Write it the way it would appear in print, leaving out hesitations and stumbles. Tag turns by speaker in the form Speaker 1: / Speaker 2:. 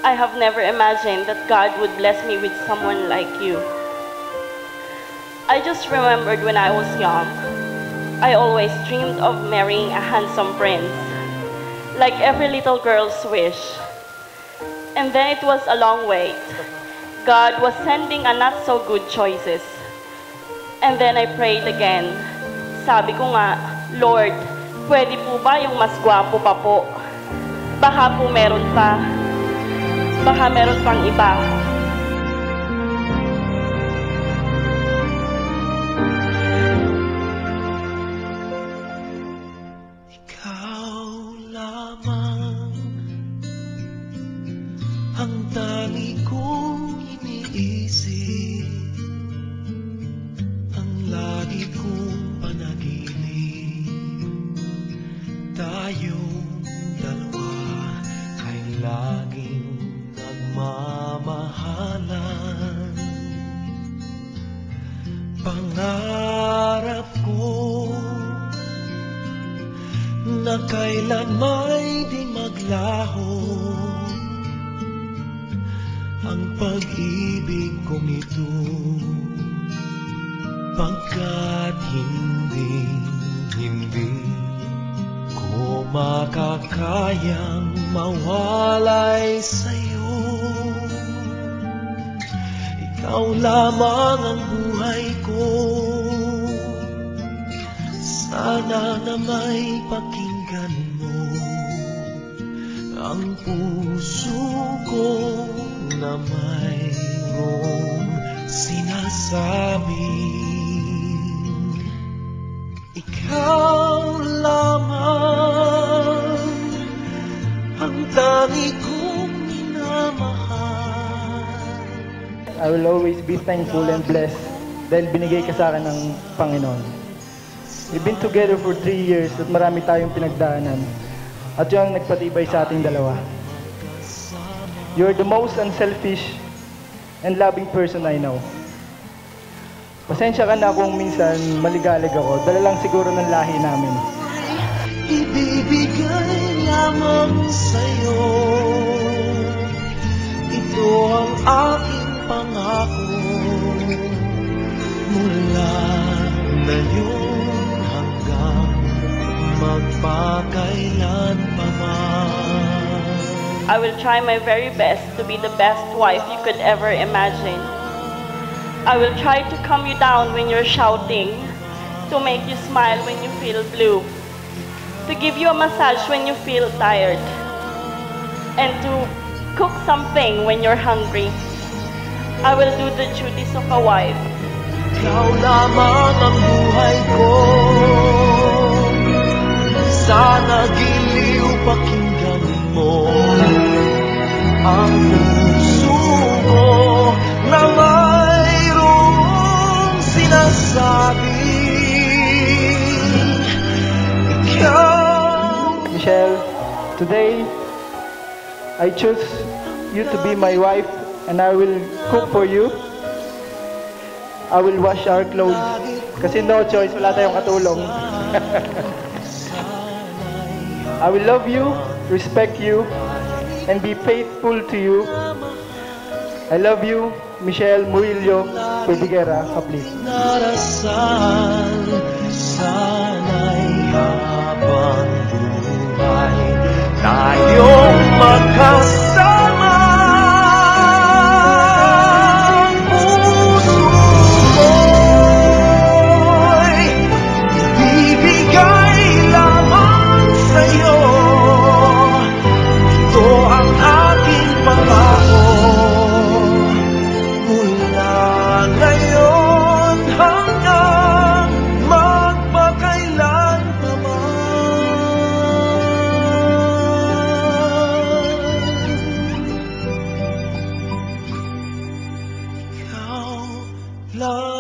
Speaker 1: I have never imagined that God would bless me with someone like you. I just remembered when I was young, I always dreamed of marrying a handsome prince, like every little girl's wish. And then it was a long wait. God was sending a not so good choices. And then I prayed again. Sabi ko nga, Lord, pwede po ba yung mas gwapo pa po? Baka po meron pa. Baka meron pang iba.
Speaker 2: Ikaw lamang ang tanging kong iniisip, ang lagi kong panaginip. Tayong dalawa ay laging nagmamahalan. Pangarap ko na kailan may di maglaho ang pag-ibig kong ito, pagkat hindi ko makakayang mawalay sa'yo. Ikaw lamang ang buhay ko, sana na may pakinggan mo ang puso ko na mayroong sinasabi. Ikaw lamang ang tangi kong minamahal.
Speaker 3: I will always be thankful and blessed dahil binigay ka sa akin ng Panginoon. We've been together for 3 years at marami tayong pinagdaanan. At yun ang nagpatibay sa ating dalawa. You're the most unselfish and loving person I know. Pasensya ka na kung minsan maligalig ako. Dala lang siguro ng lahi namin.
Speaker 2: Ibibigay lamang sa'yo, ito ang aking pangako. Mula ngayon hanggang magpakailan pa man.
Speaker 1: I will try my very best to be the best wife you could ever imagine. I will try to calm you down when you're shouting, to make you smile when you feel blue, to give you a massage when you feel tired, and to cook something when you're hungry. I will do the duties of a wife.
Speaker 2: Ikaw lamang ang buhay ko, sana giliw pakinggan mo ang puso ko na mayroong sinasabi. Ikaw,
Speaker 3: Michelle, today, I choose you to be my wife and I will cook for you. I will wash our clothes kasi no choice, wala tayong katulong. I will love you, respect you, and be faithful to you. I love you, Michelle Murillo Pudiguera, Kapli.
Speaker 2: narasal, sana'y habang buhay tayong magkasama. Puso ko'y ibibigay lamang sa'yo, ito ang aking pangako. Mula ngayon hanggang magpakailan pa man. Ikaw lang